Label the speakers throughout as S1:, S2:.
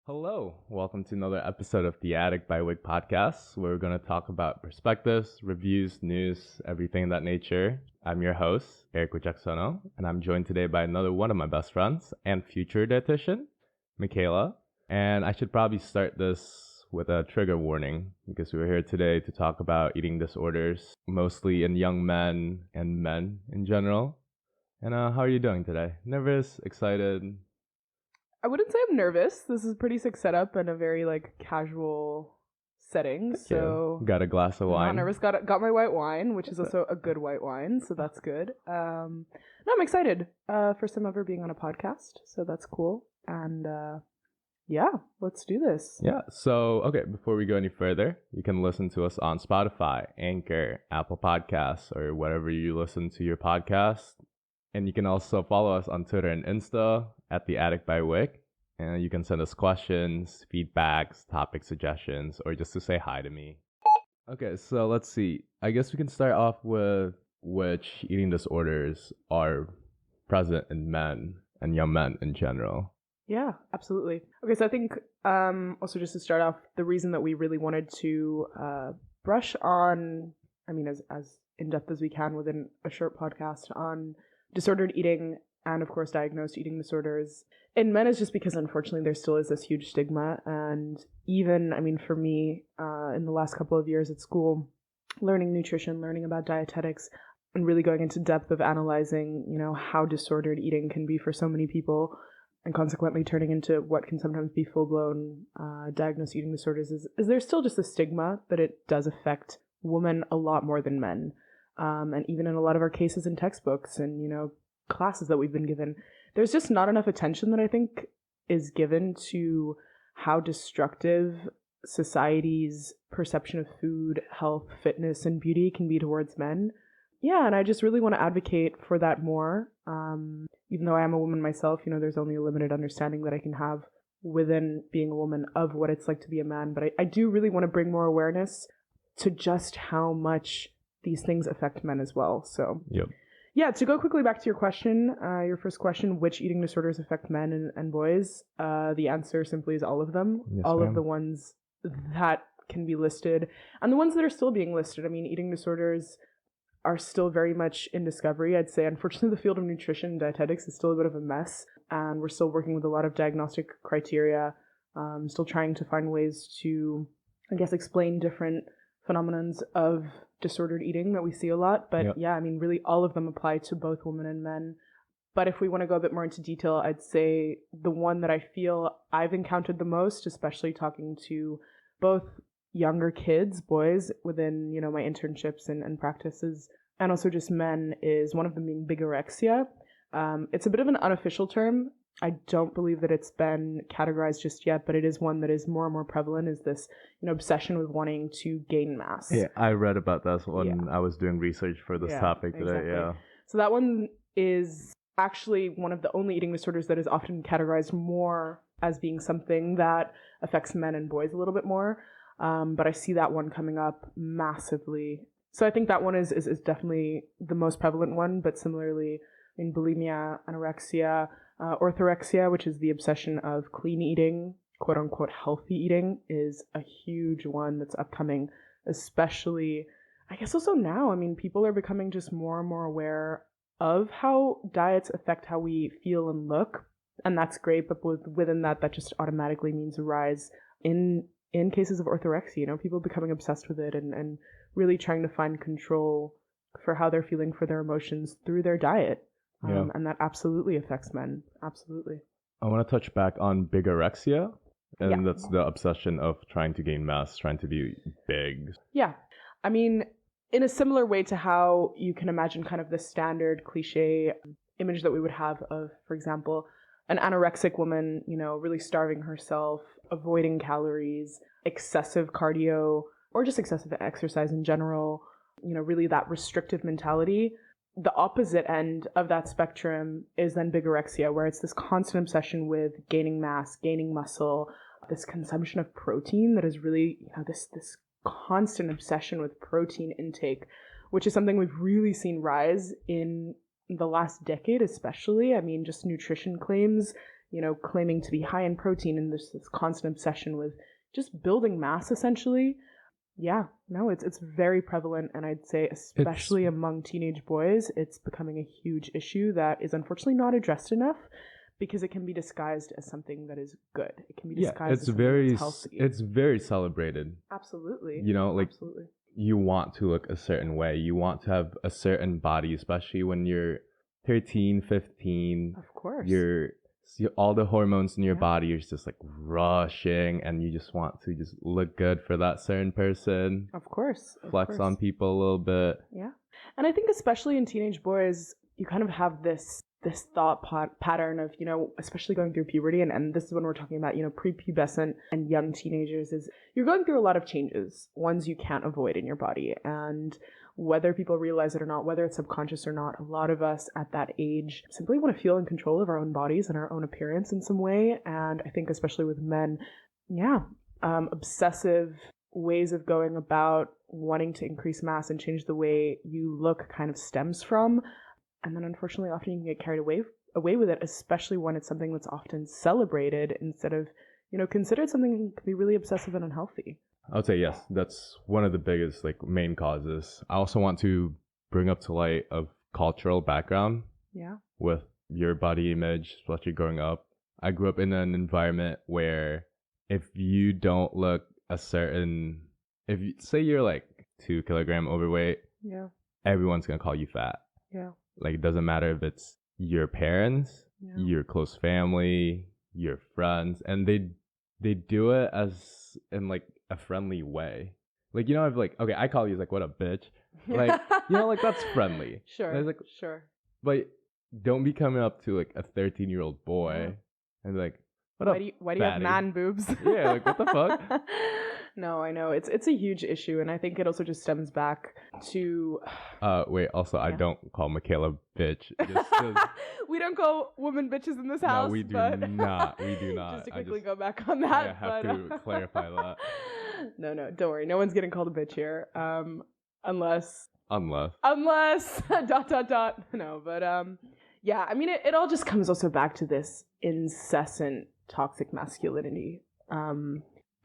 S1: Hello, welcome to another episode of the Attic by Wig podcast, where we're going to talk about perspectives, reviews, news, everything of that nature. I'm your host, Eric Jacksono, and I'm joined today by another one of my best friends and future dietitian, Michaela. And I should probably start this with a trigger warning because we're here today to talk about eating disorders, mostly in young men and men in general. And how are you doing today? Nervous? Excited?
S2: I wouldn't say I'm nervous. This is pretty sick setup and a very casual setting. So
S1: got a glass of wine.
S2: Not nervous. Got my white wine, which is also a good white wine, so that's good. No, I'm excited. First time ever being on a podcast, so that's cool. And yeah, let's do this.
S1: Yeah. So okay, before we go any further, you can listen to us on Spotify, Anchor, Apple Podcasts, or whatever you listen to your podcast. And you can also follow us on Twitter and Insta at theatticbywik. And you can send us questions, feedbacks, topic suggestions, or just to say hi to me. Okay, so let's see. I guess we can start off with which eating disorders are present in men and young men in general.
S2: Yeah, absolutely. Okay, so I think also just to start off, the reason that we really wanted to brush on, as in-depth as we can within a short podcast on disordered eating and, of course, diagnosed eating disorders in men is just because, unfortunately, there still is this huge stigma. And even, for me, in the last couple of years at school, learning nutrition, learning about dietetics, and really going into depth of analyzing, how disordered eating can be for so many people, and consequently turning into what can sometimes be full-blown diagnosed eating disorders, is there's still just a stigma that it does affect women a lot more than men. And even in a lot of our cases in textbooks and, classes that we've been given, there's just not enough attention that I think is given to how destructive society's perception of food, health, fitness, and beauty can be towards men. Yeah, and I just really want to advocate for that more. Even though I am a woman myself, there's only a limited understanding that I can have within being a woman of what it's like to be a man. But I do really want to bring more awareness to just how much these things affect men as well. So,
S1: Yep.
S2: Yeah, to go quickly back to your question, your first question, which eating disorders affect men and boys? The answer simply is all of them.
S1: Yes,
S2: all
S1: ma'am.
S2: of the ones that can be listed and the ones that are still being listed. Eating disorders are still very much in discovery. I'd say, unfortunately, the field of nutrition and dietetics is still a bit of a mess, and we're still working with a lot of diagnostic criteria, still trying to find ways to, explain different phenomenons of disordered eating that we see a lot. But really all of them apply to both women and men. But if we want to go a bit more into detail, I'd say the one that I feel I've encountered the most, especially talking to both younger kids, boys, within, my internships and practices, and also just men, is one of them being bigorexia. It's a bit of an unofficial term. I don't believe that it's been categorized just yet, but it is one that is more and more prevalent, is this, obsession with wanting to gain mass.
S1: Yeah, I read about this when I was doing research for this topic today.
S2: Exactly. So that one is actually one of the only eating disorders that is often categorized more as being something that affects men and boys a little bit more. But I see that one coming up massively. So I think that one is definitely the most prevalent one, but similarly, bulimia, anorexia, orthorexia, which is the obsession of clean eating, quote unquote healthy eating, is a huge one that's upcoming, especially, I guess also now. People are becoming just more and more aware of how diets affect how we feel and look. And that's great, but within that just automatically means a rise in cases of orthorexia, people becoming obsessed with it and really trying to find control for how they're feeling, for their emotions through their diet. And that absolutely affects men. Absolutely.
S1: I want to touch back on bigorexia, and that's the obsession of trying to gain mass, trying to be big.
S2: Yeah. In a similar way to how you can imagine kind of the standard cliche image that we would have of, for example, an anorexic woman, really starving herself, avoiding calories, excessive cardio, or just excessive exercise in general, really that restrictive mentality. The opposite end of that spectrum is then bigorexia, where it's this constant obsession with gaining mass, gaining muscle, this consumption of protein that is really, this constant obsession with protein intake, which is something we've really seen rise in the last decade, especially. Just nutrition claims, claiming to be high in protein, and this constant obsession with just building mass, essentially. Yeah, no, it's very prevalent, and I'd say especially among teenage boys, it's becoming a huge issue that is unfortunately not addressed enough, because it can be disguised as something that is good. It can be disguised as something that's healthy.
S1: It's very celebrated.
S2: Absolutely.
S1: Absolutely. You want to look a certain way. You want to have a certain body, especially when you're 13, 15.
S2: Of course.
S1: All the hormones in your body are just like rushing, and you just want to just look good for that certain person.
S2: Of course.
S1: Flex on people a little bit.
S2: Yeah. And I think especially in teenage boys, you kind of have this thought pattern of, especially going through puberty, and this is when we're talking about, prepubescent and young teenagers, is you're going through a lot of changes, ones you can't avoid in your body. And whether people realize it or not, whether it's subconscious or not, a lot of us at that age simply want to feel in control of our own bodies and our own appearance in some way. And I think especially with men, obsessive ways of going about wanting to increase mass and change the way you look kind of stems from. And then unfortunately, often you can get carried away with it, especially when it's something that's often celebrated instead of, considered something that can be really obsessive and unhealthy.
S1: I would say yes, that's one of the biggest main causes. I also want to bring up to light of cultural background.
S2: Yeah.
S1: With your body image, especially growing up. I grew up in an environment where if you don't look if you say you're 2 kilogram overweight, everyone's gonna call you fat.
S2: Yeah.
S1: It doesn't matter if it's your parents, your close family, your friends, and they do it as in a friendly way. Okay, I call you what a bitch. That's friendly.
S2: Sure. Sure.
S1: But don't be coming up to a 13-year-old boy and be like, what up?
S2: Why do you have man boobs?
S1: Yeah, what the fuck?
S2: No, I know. It's a huge issue, and I think it also just stems back to
S1: wait, also I don't call Michaela bitch.
S2: We don't call women bitches in this house.
S1: No, we do not. We do not.
S2: Just to quickly go back on that.
S1: I have to clarify that.
S2: No, don't worry. No one's getting called a bitch here. Unless No, but yeah, I mean it all just comes also back to this incessant toxic masculinity.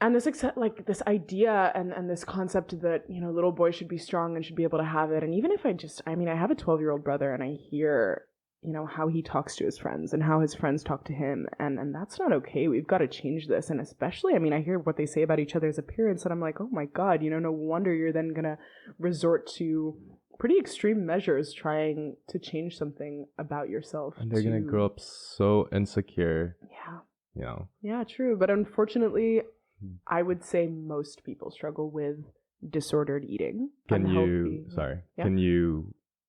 S2: And this this idea and this concept that, little boys should be strong and should be able to have it. And even if I have a 12-year-old brother, and I hear, how he talks to his friends and how his friends talk to him. And that's not okay. We've got to change this. And especially, I hear what they say about each other's appearance, and I'm like, oh my God, no wonder you're then going to resort to pretty extreme measures trying to change something about yourself.
S1: And they're going to grow up so insecure.
S2: Yeah. Yeah, true. But unfortunately, I would say most people struggle with disordered eating.
S1: Can you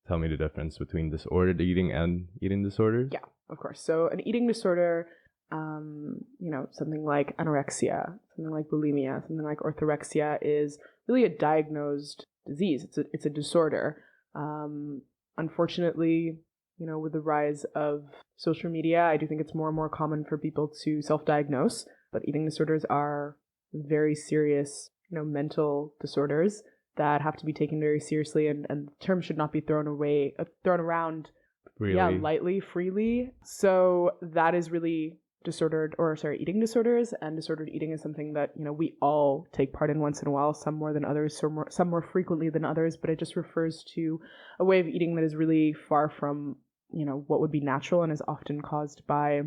S1: tell me the difference between disordered eating and eating disorders?
S2: Yeah, of course. So an eating disorder, something like anorexia, something like bulimia, something like orthorexia is really a diagnosed disease. It's a disorder. Unfortunately, with the rise of social media, I do think it's more and more common for people to self-diagnose, but eating disorders are very serious, mental disorders that have to be taken very seriously, and the term should not be thrown around
S1: freely.
S2: Lightly, freely. So that is really eating disorders, and disordered eating is something that, we all take part in once in a while, some more than others, some more frequently than others, but it just refers to a way of eating that is really far from, what would be natural, and is often caused by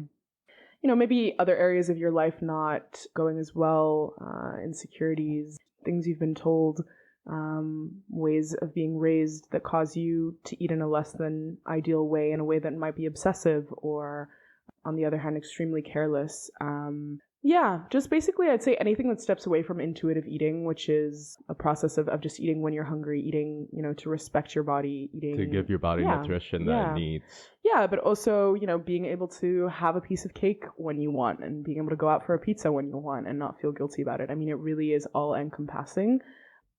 S2: maybe other areas of your life not going as well, insecurities, things you've been told, ways of being raised that cause you to eat in a less than ideal way, in a way that might be obsessive, or on the other hand, extremely careless. Just basically I'd say anything that steps away from intuitive eating, which is a process of just eating when you're hungry, eating, to respect your body, eating
S1: to give your body nutrition that it needs.
S2: Yeah, but also, being able to have a piece of cake when you want, and being able to go out for a pizza when you want and not feel guilty about it. It really is all encompassing.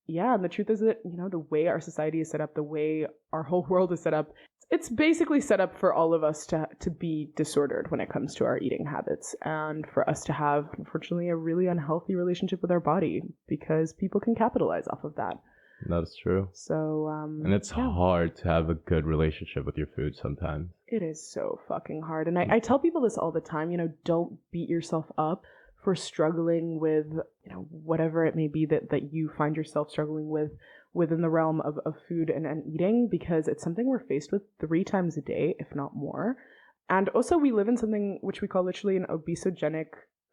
S2: Yeah, and the truth is that, the way our society is set up, the way our whole world is set up, it's basically set up for all of us to be disordered when it comes to our eating habits, and for us to have, unfortunately, a really unhealthy relationship with our body, because people can capitalize off of that.
S1: That's true.
S2: So,
S1: And it's hard to have a good relationship with your food sometimes.
S2: It is so fucking hard. And I tell people this all the time, don't beat yourself up for struggling with, whatever it may be that you find yourself struggling with within the realm of food and eating, because it's something we're faced with 3 times a day, if not more. And also we live in something which we call literally an obesogenic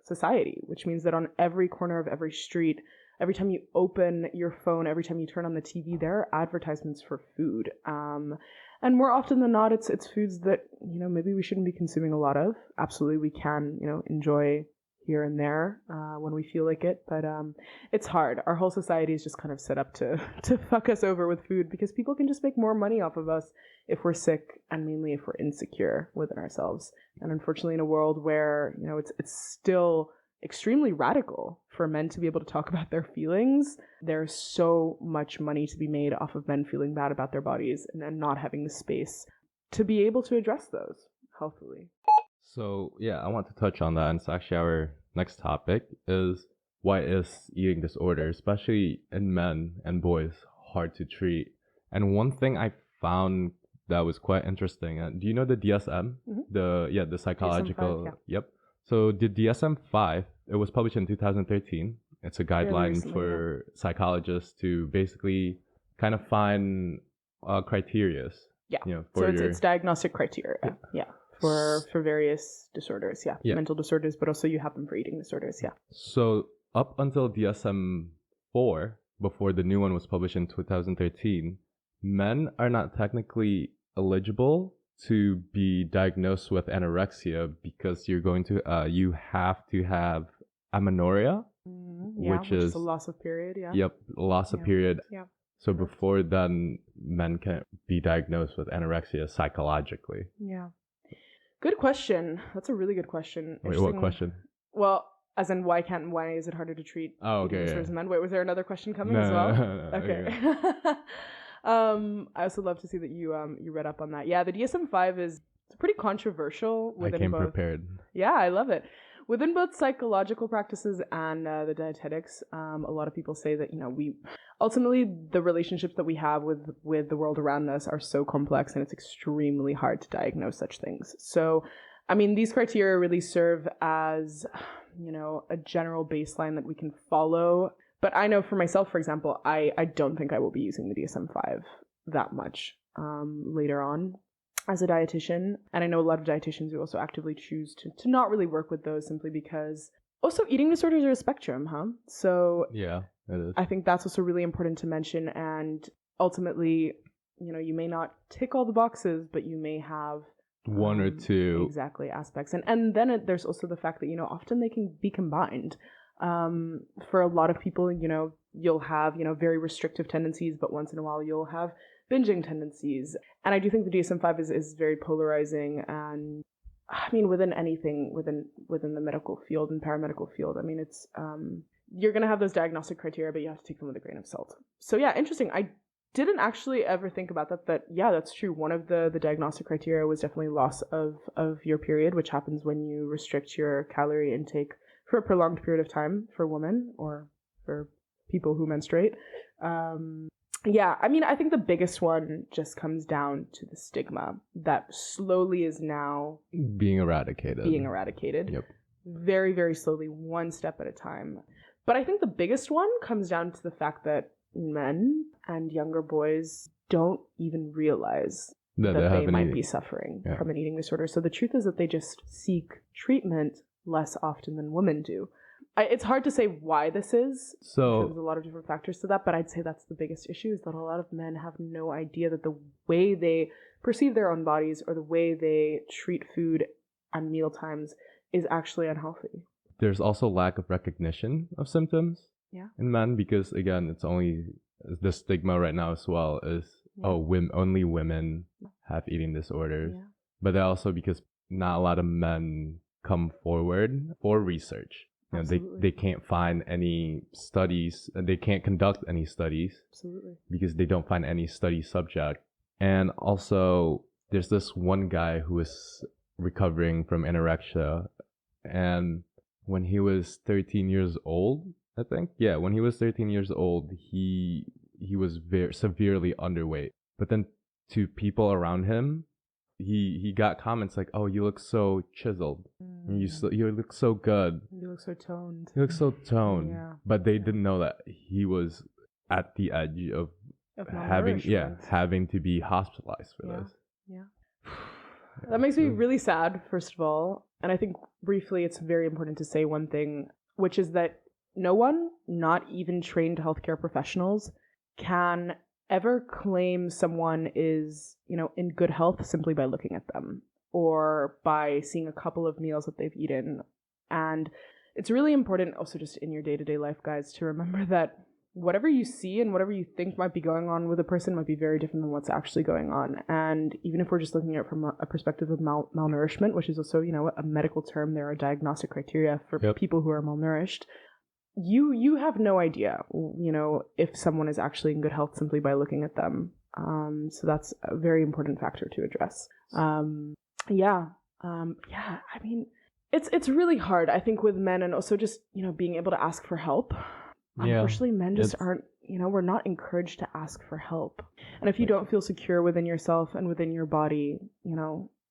S2: society, which means that on every corner of every street, every time you open your phone, every time you turn on the TV, there are advertisements for food. And more often than not, it's foods that, maybe we shouldn't be consuming a lot of. Absolutely, we can, enjoy here and there when we feel like it. But it's hard. Our whole society is just kind of set up to fuck us over with food, because people can just make more money off of us if we're sick, and mainly if we're insecure within ourselves. And unfortunately, in a world where, it's still extremely radical for men to be able to talk about their feelings, there's so much money to be made off of men feeling bad about their bodies and not having the space to be able to address those healthily.
S1: So yeah, I want to touch on that, and it's actually our next topic is, why is eating disorder, especially in men and boys, hard to treat? And one thing I found that was quite interesting, do you know the DSM? Mm-hmm. The psychological,
S2: DSM-5,
S1: Yep. So the DSM-5, it was published in 2013. It's a guideline for psychologists to basically kind of find criteria.
S2: Yeah. So it's diagnostic criteria. Yeah. For various disorders. Yeah. Mental disorders, but also you have them for eating disorders. Yeah.
S1: So up until DSM-4, before the new one was published in 2013, men are not technically eligible to be diagnosed with anorexia, because you have to have amenorrhea, which is
S2: a loss of period. Yeah.
S1: Yep, loss of period.
S2: Yeah.
S1: So before then, men can be diagnosed with anorexia psychologically.
S2: Yeah. Good question. That's a really good question.
S1: Wait, what question?
S2: Well, as in why is it harder to treat?
S1: Oh, okay.
S2: Disorders in men? Wait, was there another question coming as well?
S1: No,
S2: okay. I also love to see that you read up on that. Yeah, the DSM-5 is pretty controversial.
S1: I came prepared.
S2: Yeah, I love it. Within both psychological practices and the dietetics, a lot of people say that, we ultimately, the relationships that we have with the world around us are so complex, and it's extremely hard to diagnose such things. So, these criteria really serve as, a general baseline that we can follow. But I know for myself, for example, I don't think I will be using the DSM-5 that much later on as a dietitian. And I know a lot of dietitians who also actively choose to not really work with those, simply because also eating disorders are a spectrum, huh? So
S1: yeah, it is.
S2: I think that's also really important to mention. And ultimately, you may not tick all the boxes, but you may have
S1: one or two
S2: exactly aspects. And then there's also the fact that, often they can be combined. For a lot of people, you'll have, very restrictive tendencies, but once in a while you'll have binging tendencies. And I do think the DSM-5 is very polarizing. And within anything, within the medical field and paramedical field, it's, you're going to have those diagnostic criteria, but you have to take them with a grain of salt. So yeah, interesting. I didn't actually ever think about that, but yeah, that's true. One of the diagnostic criteria was definitely loss of your period, which happens when you restrict your calorie intake for a prolonged period of time for women or for people who menstruate. Yeah, I think the biggest one just comes down to the stigma that slowly is now
S1: being eradicated.
S2: Yep. Very, very slowly, one step at a time. But I think the biggest one comes down to the fact that men and younger boys don't even realize that they might be suffering from an eating disorder. So the truth is that they just seek treatment less often than women do. It's hard to say why this is. So there's a lot of different factors to that, but I'd say that's the biggest issue, is that a lot of men have no idea that the way they perceive their own bodies or the way they treat food at meal times is actually unhealthy.
S1: There's also lack of recognition of symptoms in men, because again, it's only the stigma right now as well is only women have eating disorders. Yeah. But also because not a lot of men come forward for research. They can't find any studies, and they can't conduct any studies.
S2: Absolutely.
S1: Because they don't find any study subject. And also, there's this one guy who is recovering from anorexia, and when he was 13 years old, I think, when he was 13 years old, he he was very severely underweight. But then to people around him, he got comments like, "Oh, you look so chiseled. You look so good.
S2: You look so toned.
S1: You look so toned."
S2: Yeah.
S1: But they didn't know that he was at the edge of having to be hospitalized for this.
S2: Yeah. That makes me really sad, first of all. And I think briefly it's very important to say one thing, which is that no one, not even trained healthcare professionals, can ever claim someone is, in good health simply by looking at them or by seeing a couple of meals that they've eaten. And it's really important also just in your day-to-day life, guys, to remember that whatever you see and whatever you think might be going on with a person might be very different than what's actually going on. And even if we're just looking at it from a perspective of malnourishment, which is also, a medical term, there are diagnostic criteria for people who are malnourished. You have no idea, if someone is actually in good health simply by looking at them. So that's a very important factor to address. I mean, it's really hard, I think, with men, and also just, being able to ask for help. Unfortunately, men just aren't, we're not encouraged to ask for help. And if you don't feel secure within yourself and within your body,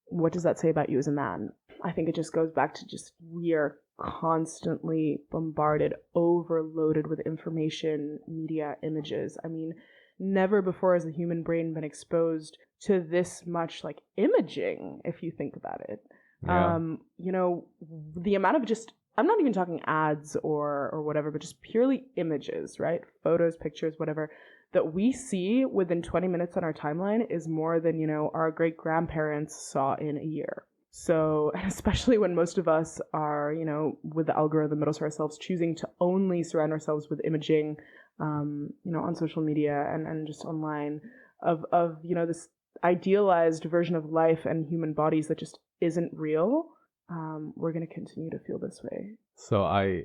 S2: what does that say about you as a man? I think it just goes back to just we are constantly bombarded, overloaded with information, media, images. I mean, never before has the human brain been exposed to this much like imaging, if you think about it. Yeah. The amount of just, I'm not even talking ads or whatever, but just purely images, right? Photos, pictures, whatever, that we see within 20 minutes on our timeline is more than, our great grandparents saw in a year. So, especially when most of us are, with the algorithm, but also ourselves choosing to only surround ourselves with imaging, on social media and just online of, this idealized version of life and human bodies that just isn't real. We're going to continue to feel this way.
S1: So I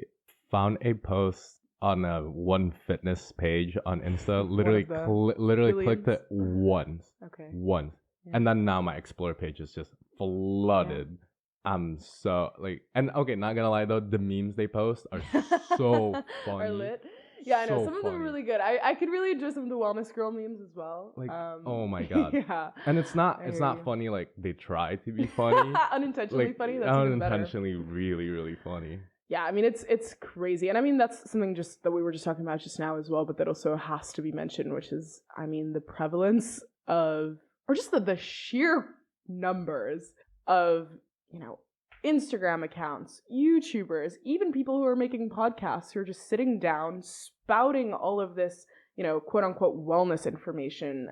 S1: found a post on a One Fitness page on Insta. Literally clicked it once. Okay. Once. Yeah. And then now my Explore page is just flooded. Yeah. I'm so and okay, not gonna lie though, the memes they post are so funny. Are lit.
S2: Yeah, I know. Some of them are really good. I could really enjoy some of the wellness girl memes as well.
S1: Oh my god. Yeah. And it's not funny like they try to be funny.
S2: Unintentionally funny. That's even better.
S1: Unintentionally really, really funny.
S2: Yeah, I mean it's crazy. And I mean that's something just that we were just talking about just now as well, but that also has to be mentioned, which is the prevalence of, or just the sheer numbers of, Instagram accounts, YouTubers, even people who are making podcasts who are just sitting down, spouting all of this, quote unquote wellness information,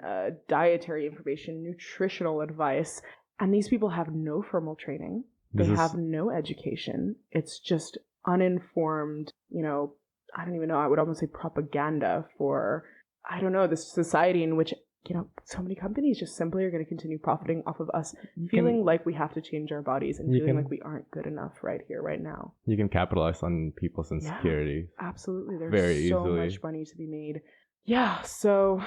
S2: dietary information, nutritional advice. And these people have no formal training. They have no education. It's just uninformed, I don't even know, I would almost say propaganda for, this society in which so many companies just simply are going to continue profiting off of us feeling like we have to change our bodies and feeling like we aren't good enough right here, right now.
S1: You can capitalize on people's insecurities.
S2: Yeah, absolutely. There's so much money to be made. Yeah. So,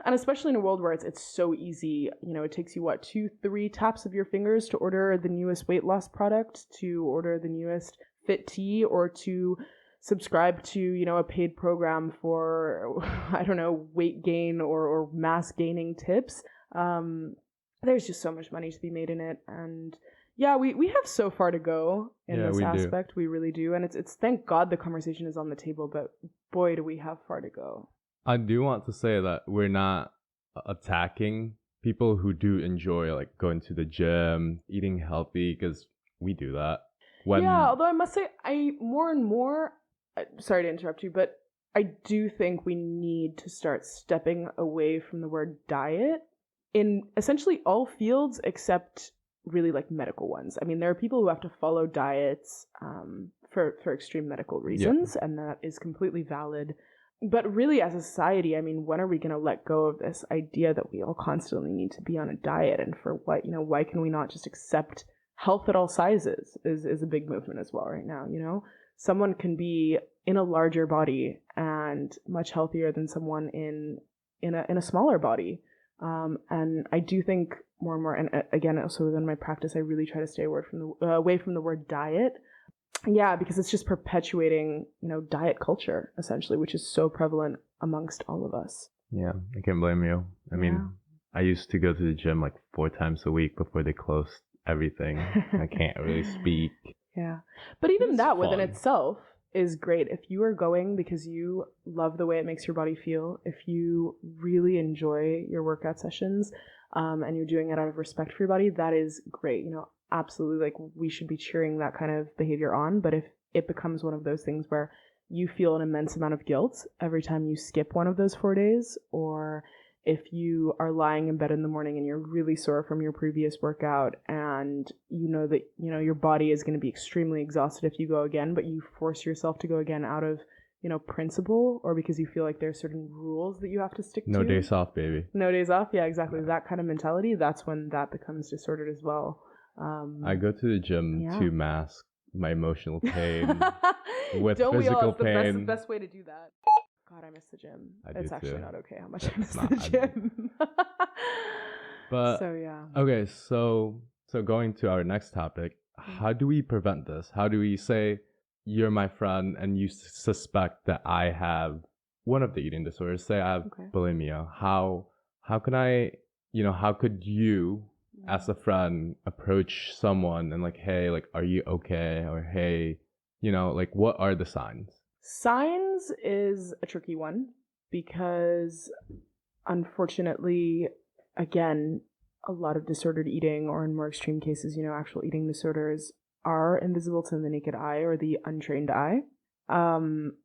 S2: and especially in a world where it's so easy, it takes you 2-3 taps of your fingers to order the newest weight loss product, to order the newest fit tea, or to subscribe to, a paid program for, weight gain or mass gaining tips. There's just so much money to be made in it. And yeah, we have so far to go in this aspect. We really do. And it's thank God the conversation is on the table, but boy, do we have far to go.
S1: I do want to say that we're not attacking people who do enjoy going to the gym, eating healthy, because we do that.
S2: Although I must say, more and more, sorry to interrupt you, but I do think we need to start stepping away from the word diet in essentially all fields except really medical ones. I mean, there are people who have to follow diets for extreme medical reasons, and that is completely valid. But really, as a society, I mean, when are we going to let go of this idea that we all constantly need to be on a diet? And for what, why can we not just accept health at all sizes is a big movement as well right now, Someone can be in a larger body and much healthier than someone in a smaller body. And I do think more and more, and again, also within my practice, I really try to stay away from the word diet. Yeah, because it's just perpetuating, diet culture, essentially, which is so prevalent amongst all of us.
S1: Yeah, I can't blame you. I mean, I used to go to the gym like 4 times a week before they closed everything. I can't really speak.
S2: Yeah. But even
S1: It's
S2: that within
S1: fun.
S2: itself is great. If you are going because you love the way it makes your body feel, if you really enjoy your workout sessions, and you're doing it out of respect for your body, that is great. You know, absolutely, like, we should be cheering that kind of behavior on. But if it becomes one of those things where you feel an immense amount of guilt every time you skip one of those 4 days, or if you are lying in bed in the morning and you're really sore from your previous workout and you know that, you know, your body is going to be extremely exhausted if you go again, but you force yourself to go again out of, you know, principle, or because you feel like there's certain rules that you have to stick to.
S1: No days off, baby.
S2: No days off. Yeah, exactly. That kind of mentality, that's when that becomes disordered as well.
S1: I go to the gym to mask my emotional pain with
S2: Don't we all?
S1: physical
S2: It's the
S1: pain.
S2: best way to do that. God, I miss the gym. It's actually
S1: too.
S2: not okay how much I miss the gym.
S1: But
S2: so yeah.
S1: Okay, so going to our next topic, how do we prevent this? How do we say you're my friend and you suspect that I have one of the eating disorders? Say I have bulimia. How can I, you know, how could you as a friend approach someone and like, hey, like, are you okay? Or hey, you know, like, what are the signs?
S2: Signs is a tricky one because, unfortunately, again, a lot of disordered eating, or in more extreme cases, you know, actual eating disorders, are invisible to the naked eye or the untrained eye.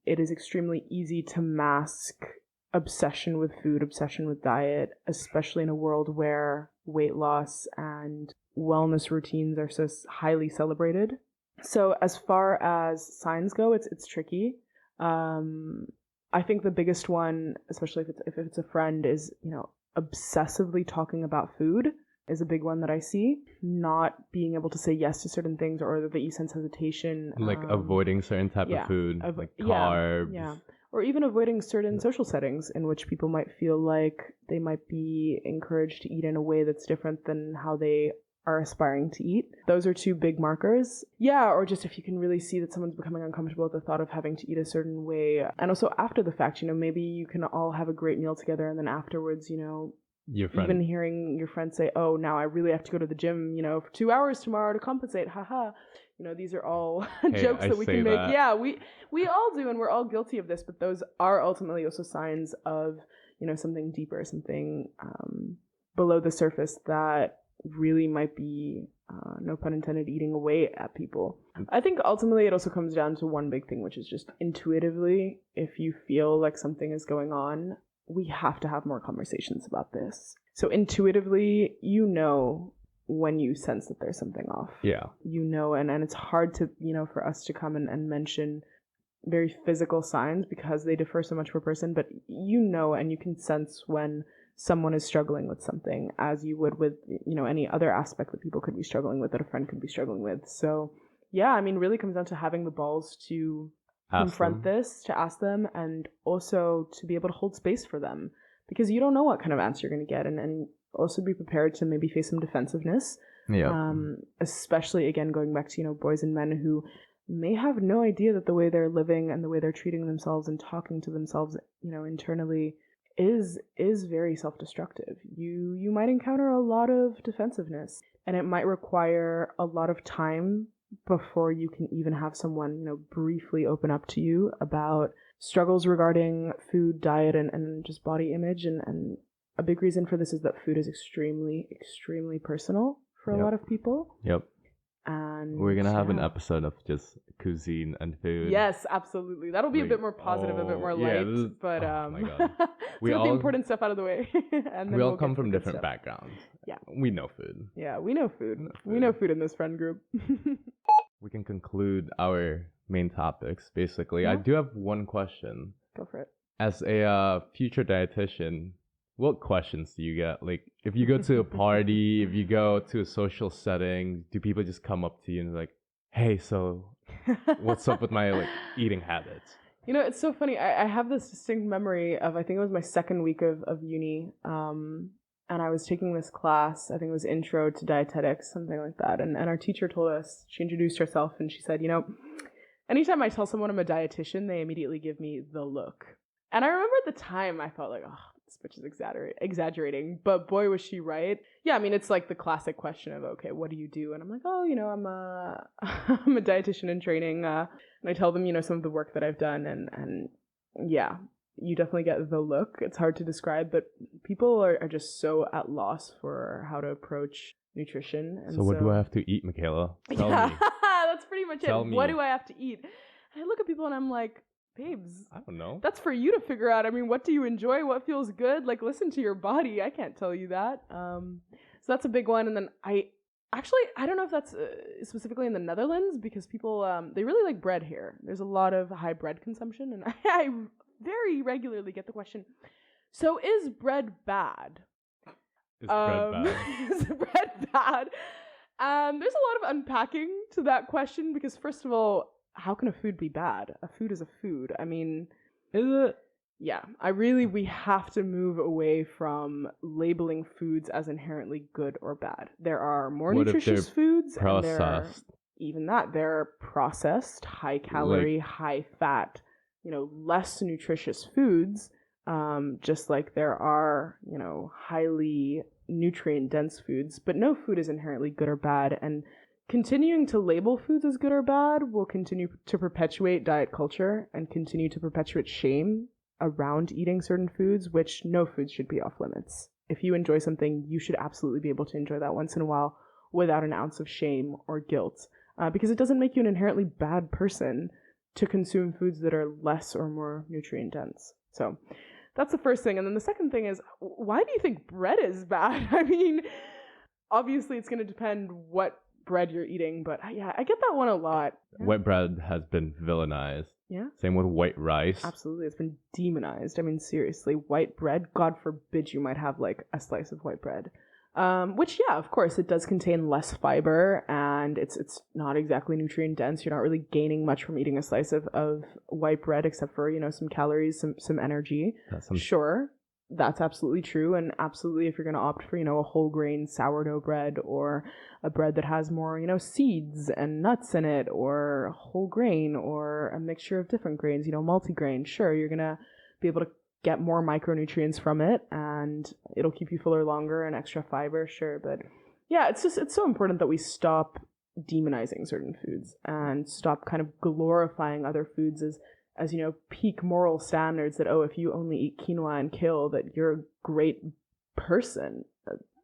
S2: It is extremely easy to mask obsession with food, obsession with diet, especially in a world where weight loss and wellness routines are so highly celebrated. So as far as signs go, it's tricky. I think the biggest one, especially if it's a friend, is, you know, obsessively talking about food is a big one that I see. Not being able to say yes to certain things, or that you sense hesitation.
S1: Like avoiding certain type of food, like carbs.
S2: Yeah. Or even avoiding certain social settings in which people might feel like they might be encouraged to eat in a way that's different than how they are aspiring to eat. Those are two big markers. Yeah, or just if you can really see that someone's becoming uncomfortable with the thought of having to eat a certain way. And also after the fact, you know, maybe you can all have a great meal together and then afterwards, you know, even hearing your friend say, oh, now I really have to go to the gym, you know, for 2 hours tomorrow to compensate. Haha. You know, these are all jokes that we can make. Yeah, we all do, and we're all guilty of this, but those are ultimately also signs of, you know, something deeper, something below the surface that really might be, no pun intended, eating away at people. I think ultimately it also comes down to one big thing, which is just intuitively, if you feel like something is going on, we have to have more conversations about this. So intuitively, you know, when you sense that there's something off. Yeah. You know, and it's hard to, you know, for us to come and mention very physical signs because they differ so much per person, but you know, and you can sense when someone is struggling with something, as you would with, you know, any other aspect that people could be struggling with, that a friend could be struggling with. So yeah, I mean, really comes down to having the balls to confront this, to ask them, and also to be able to hold space for them, because you don't know what kind of answer you're going to get, and also be prepared to maybe face some defensiveness. Yeah. Especially, again, going back to, you know, boys and men who may have no idea that the way they're living and the way they're treating themselves and talking to themselves, you know, internally is very self-destructive. You might encounter a lot of defensiveness, and it might require a lot of time before you can even have someone, you know, briefly open up to you about struggles regarding food, diet, and just body image. And a big reason for this is that food is extremely, extremely personal for a lot of people. Yep. And
S1: we're gonna have an episode of just cuisine and food.
S2: Yes, absolutely. That'll be a bit more positive, a bit more light. But my God. We all, get the important stuff out of the way. And then
S1: we all come from different backgrounds. Yeah. We know food.
S2: Yeah, we know food. We know food in this friend group.
S1: We can conclude our main topics, basically. Yeah. I do have one question.
S2: Go for it.
S1: As a future dietitian, what questions do you get? Like, if you go to a party, if you go to a social setting, do people just come up to you and like, hey, so what's up with my like eating habits?
S2: You know, it's so funny. I have this distinct memory of, I think it was my second week of uni. And I was taking this class, I think it was Intro to Dietetics, something like that. And our teacher told us, she introduced herself and she said, you know, anytime I tell someone I'm a dietitian, they immediately give me the look. And I remember at the time I felt like, oh, this bitch is exaggerating, but boy was she right. Yeah, I mean, it's like the classic question of, okay, what do you do? And I'm like, oh, I'm a I'm a dietitian in training, and I tell them, some of the work that I've done, and yeah, you definitely get the look. It's hard to describe, but people are just so at loss for how to approach nutrition. And
S1: so what do I have to eat, Michaela? Tell me.
S2: That's pretty much
S1: Tell
S2: it.
S1: me.
S2: What do I have to eat? And I look at people and I'm like, babes,
S1: I don't know.
S2: that's for you to figure out. I mean, what do you enjoy? What feels good? Like, listen to your body. I can't tell you that. So that's a big one. And then I don't know if that's specifically in the Netherlands, because people, they really like bread here. There's a lot of high bread consumption. And I very regularly get the question, so is bread bad?
S1: Is bread bad?
S2: Is bread bad? There's a lot of unpacking to that question, because first of all, how can a food be bad? A food is a food. I mean,
S1: Is it?
S2: yeah, we have to move away from labeling foods as inherently good or bad. There are more
S1: What if
S2: nutritious
S1: they're
S2: foods, and there are,
S1: processed?
S2: even that, they're processed, high calorie, high fat, less nutritious foods, just like there are, highly nutrient dense foods, but no food is inherently good or bad. And continuing to label foods as good or bad will continue to perpetuate diet culture and continue to perpetuate shame around eating certain foods, which no food should be off limits. If you enjoy something, you should absolutely be able to enjoy that once in a while without an ounce of shame or guilt, because it doesn't make you an inherently bad person to consume foods that are less or more nutrient dense. So that's the first thing. And then the second thing is, why do you think bread is bad? I mean, obviously it's going to depend what bread you're eating, but yeah, I get that one a lot.
S1: White bread has been villainized.
S2: Yeah.
S1: Same with white rice.
S2: Absolutely. It's been demonized. I mean, seriously, white bread, God forbid you might have like a slice of white bread. Which, yeah, of course, it does contain less fiber, and it's not exactly nutrient dense. You're not really gaining much from eating a slice of white bread, except for, some calories, some energy. Sure, that's absolutely true. And absolutely, if you're going to opt for, a whole grain sourdough bread, or a bread that has more, seeds and nuts in it, or whole grain, or a mixture of different grains, multigrain, sure, you're going to be able to get more micronutrients from it, and it'll keep you fuller longer, and extra fiber, sure. But yeah, it's so important that we stop demonizing certain foods and stop kind of glorifying other foods as peak moral standards, that, oh, if you only eat quinoa and kale, that you're a great person.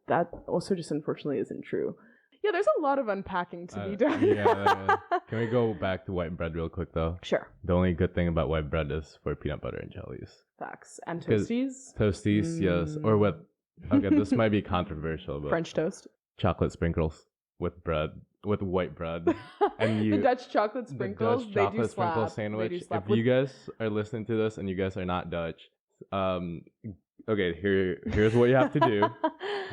S2: That also just unfortunately isn't true. Yeah, there's a lot of unpacking to be done.
S1: Yeah. Can we go back to white bread real quick, though?
S2: Sure.
S1: The only good thing about white bread is for peanut butter and jellies.
S2: Facts. And toasties.
S1: Toasties, yes. Or with, okay, this might be controversial, but
S2: French toast.
S1: Chocolate sprinkles with bread, with white bread. And
S2: the Dutch chocolate sprinkles,
S1: the Dutch chocolate
S2: they do
S1: sprinkle
S2: slap.
S1: sandwich.
S2: They do slap.
S1: If you guys are listening to this and you guys are not Dutch, okay, here's what you have to do.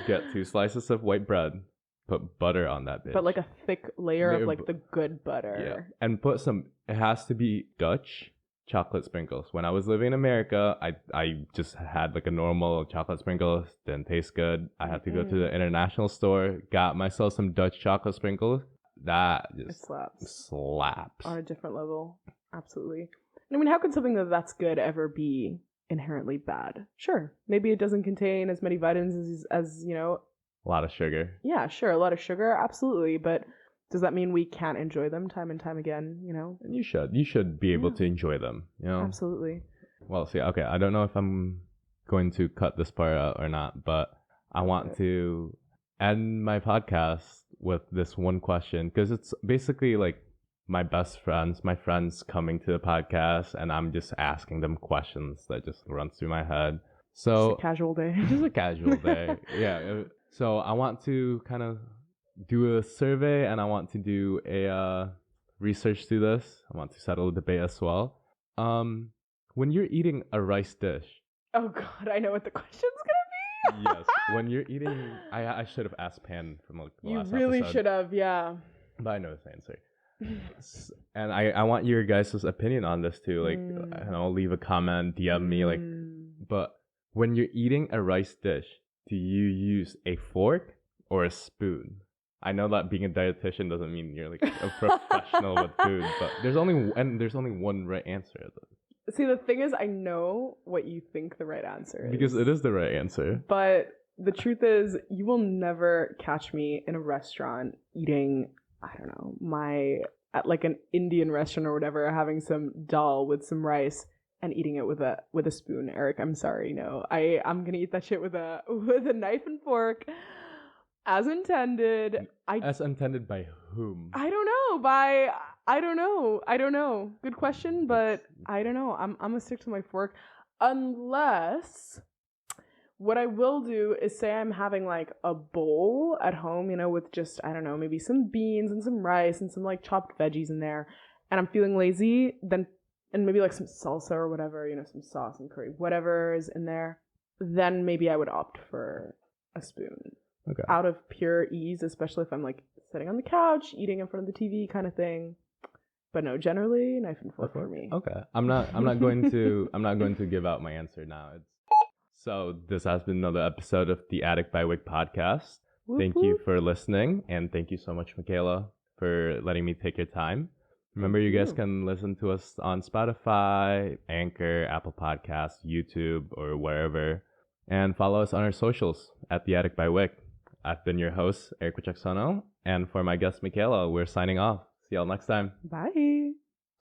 S1: Get 2 slices of white bread. Put butter on that bitch.
S2: But like a thick layer of like the good butter.
S1: Yeah. And put it has to be Dutch chocolate sprinkles. When I was living in America, I just had like a normal chocolate sprinkle. Didn't taste good. I had to go to the international store, got myself some Dutch chocolate sprinkles. That just slaps.
S2: On a different level. Absolutely. I mean, how could something that's good ever be inherently bad? Sure. Maybe it doesn't contain as many vitamins as
S1: a lot of sugar.
S2: Yeah, sure. A lot of sugar. Absolutely. But does that mean we can't enjoy them time and time again?
S1: And you should be able to enjoy them.
S2: Absolutely.
S1: Well, see, okay. I don't know if I'm going to cut this part out or not, but I want to end my podcast with this one question, because it's basically like my friends coming to the podcast, and I'm just asking them questions that just run through my head. So
S2: just a casual day.
S1: Just a casual day. Yeah. So I want to kind of do a survey, and I want to do a research to this. I want to settle a debate as well. When you're eating a rice dish.
S2: Oh God, I know what the question's gonna
S1: be. Yes. When you're eating, I should have asked Pan from the last episode.
S2: You really should have, yeah.
S1: But I know the answer. And I want your guys' opinion on this too. Like, and I'll leave a comment, DM me, like. But when you're eating a rice dish, do you use a fork or a spoon? I know that being a dietitian doesn't mean you're like a professional with food, but there's only one right answer.
S2: See, the thing is, I know what you think the right answer is.
S1: Because it is the right answer.
S2: But the truth is, you will never catch me in a restaurant eating, I don't know, at like an Indian restaurant or whatever, having some dal with some rice and eating it with a spoon. Eric, I'm sorry, no. I'm gonna eat that shit with a knife and fork. As intended.
S1: As intended by whom?
S2: I don't know. I don't know. Good question, but I don't know. I'm gonna stick to my fork, unless what I will do is say I'm having like a bowl at home, with just, I don't know, maybe some beans and some rice and some like chopped veggies in there, and I'm feeling lazy, then and maybe like some salsa or whatever, some sauce and curry, whatever is in there, then maybe I would opt for a spoon.
S1: Okay.
S2: Out of pure ease, especially if I'm like sitting on the couch, eating in front of the TV kind of thing. But no, generally knife and fork for me.
S1: Okay. I'm not going to give out my answer now. So this has been another episode of the Attic by Wik podcast. Thank you for listening, and thank you so much, Michaela, for letting me take your time. Remember, you guys can listen to us on Spotify, Anchor, Apple Podcasts, YouTube, or wherever. And follow us on our socials at The Attic by Wik. I've been your host, Eric Wichaksono. And for my guest, Michaela, we're signing off. See y'all next time.
S2: Bye.